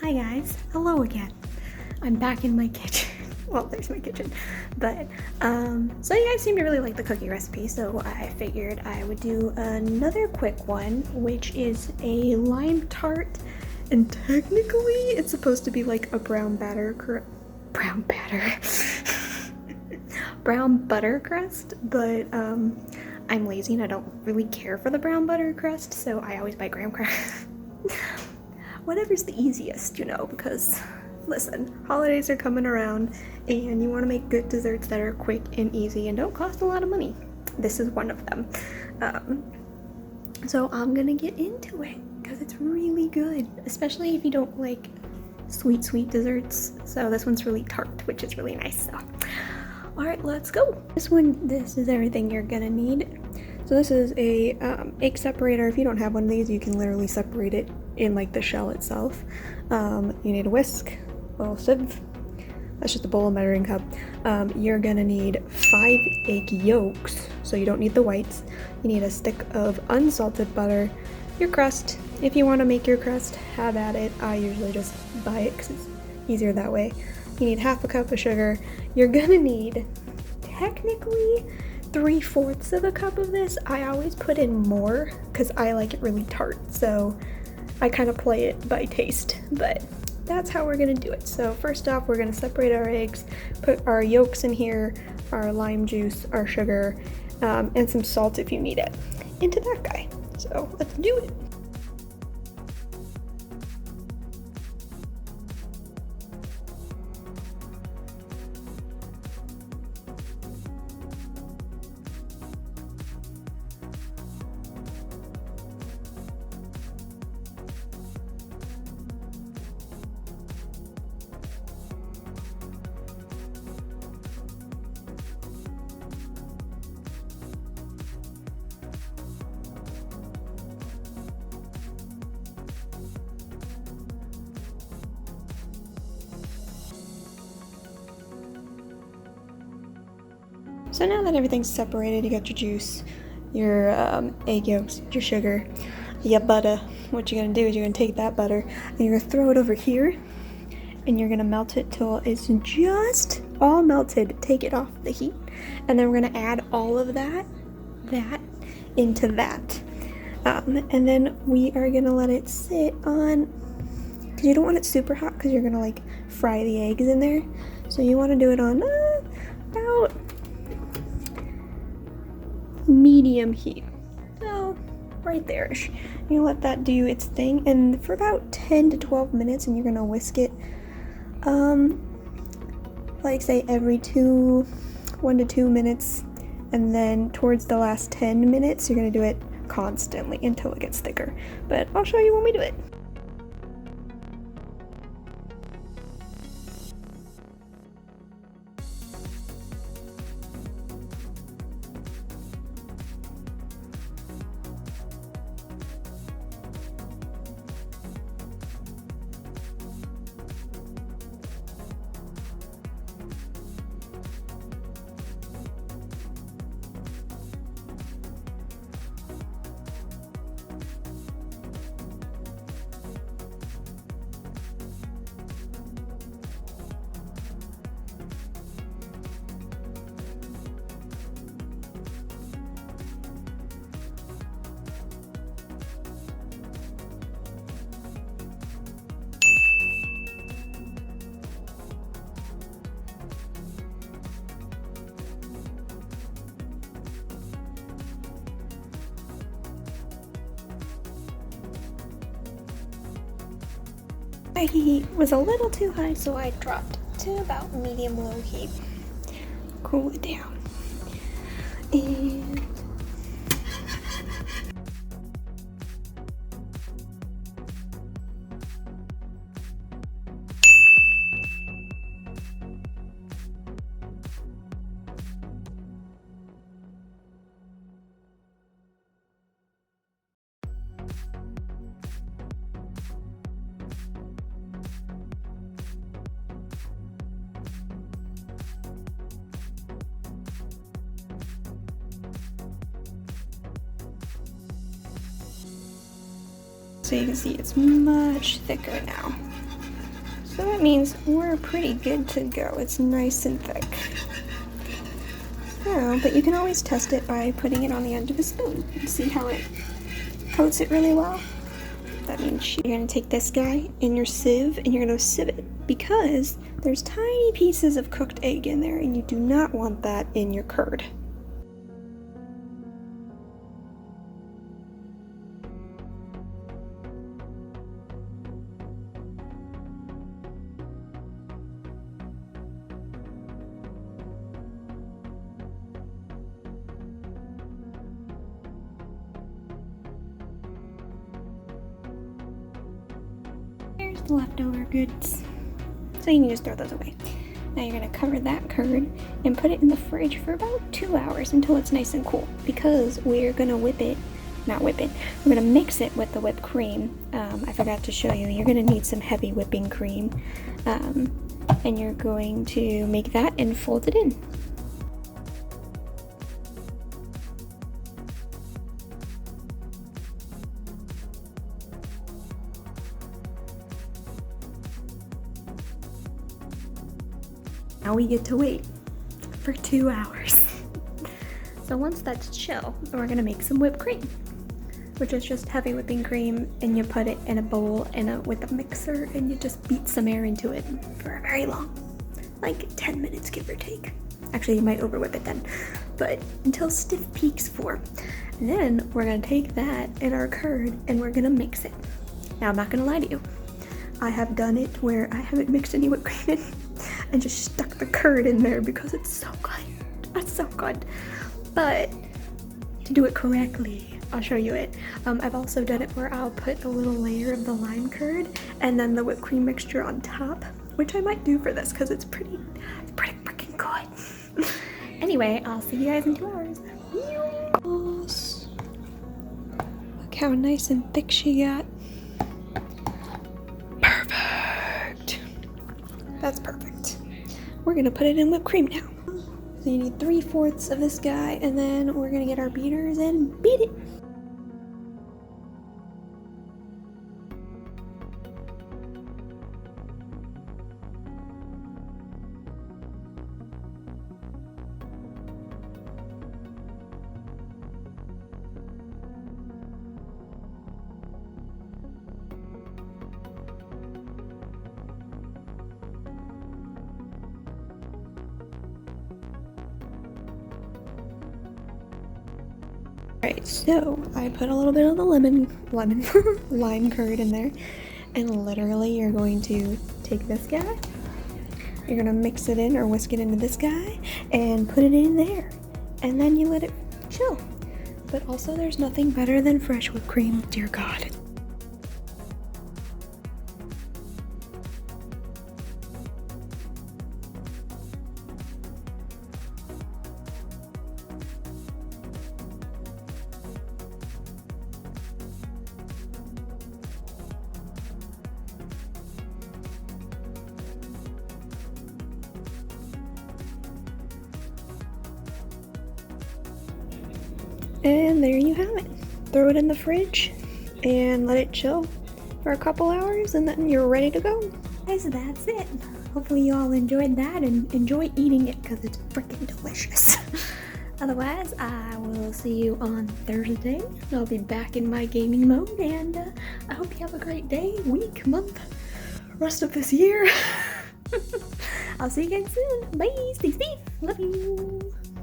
Hi guys, hello again. I'm back in my kitchen. Well, there's my kitchen. But, so you guys seem to really like the cookie recipe, so I figured I would do another quick one, which is a lime tart. And technically, it's supposed to be like a brown butter crust, but I'm lazy and I don't really care for the brown butter crust, so I always buy graham crackers. Whatever's the easiest, because listen, holidays are coming around and you want to make good desserts that are quick and easy and don't cost a lot of money. This is one of them. So I'm gonna get into it because it's really good, especially if you don't like sweet desserts. So this one's really tart, which is really nice. So all right, let's go. This is everything you're gonna need. So this is a egg separator. If you don't have one of these, you can literally separate it in like the shell itself. You need a whisk, a little sieve. That's just a bowl, a measuring cup. You're gonna need 5 egg yolks, so you don't need the whites. You need a stick of unsalted butter, your crust. If you want to make your crust, have at it. I usually just buy it because it's easier that way. You need half a cup of sugar. You're gonna need, technically, 3/4 of a cup of this. I always put in more because I like it really tart, so I kind of play it by taste, but that's how we're gonna do it. So first off, we're gonna separate our eggs, put our yolks in here, our lime juice, our sugar, and some salt if you need it, into that guy. So let's do it. So now that everything's separated, you got your juice, your egg yolks, your sugar, your butter. What you're gonna do is you're gonna take that butter and you're gonna throw it over here and you're gonna melt it till it's just all melted. Take it off the heat, and then we're gonna add all of that into that. And then we are gonna let it sit on, because you don't want it super hot because you're gonna like fry the eggs in there. So you want to do it on about medium heat, so right there-ish. You let that do its thing, and for about 10 to 12 minutes, and you're gonna whisk it like say every 1 to 2 minutes, and then towards the last 10 minutes you're gonna do it constantly until it gets thicker, but I'll show you when we do it. My heat was a little too high, so I dropped to about medium-low heat. Cool it down. And so you can see it's much thicker now. So that means we're pretty good to go. It's nice and thick. So, but you can always test it by putting it on the end of a spoon and see how it coats it really well. That means you're gonna take this guy in your sieve and you're gonna sieve it because there's tiny pieces of cooked egg in there and you do not want that in your curd. Here's the leftover goods. So you can just throw those away. Now you're gonna cover that curd and put it in the fridge for about 2 hours until it's nice and cool because we're gonna we're gonna mix it with the whipped cream. I forgot to show you, you're gonna need some heavy whipping cream. And you're going to make that and fold it in. Now we get to wait for 2 hours. So once that's chill, we're gonna make some whipped cream, which is just heavy whipping cream, and you put it in a bowl with a mixer, and you just beat some air into it for very long, like 10 minutes give or take. Actually, you might over whip it then, but until stiff peaks form. And then we're gonna take that in our curd and we're gonna mix it. Now I'm not gonna lie to you, I have done it where I haven't mixed any whipped cream in and just stuck the curd in there because it's so good. That's so good. But to do it correctly, I'll show you it. I've also done it where I'll put a little layer of the lime curd and then the whipped cream mixture on top, which I might do for this because it's pretty freaking good. Anyway, I'll see you guys in 2 hours. Look how nice and thick she got. Perfect. That's perfect. We're gonna put it in whipped cream now. So you need 3/4 of this guy, and then we're gonna get our beaters and beat it. Alright, so I put a little bit of the lime curd in there, and literally you're going to take this guy, you're gonna mix it in or whisk it into this guy and put it in there, and then you let it chill. But also there's nothing better than fresh whipped cream, dear God. And there you have it. Throw it in the fridge and let it chill for a couple hours, and then you're ready to go. Guys, that's it. Hopefully you all enjoyed that and enjoy eating it because it's freaking delicious. Otherwise, I will see you on Thursday. I'll be back in my gaming mode, and I hope you have a great day, week, month, rest of this year. I'll see you guys soon. Bye. Stay safe.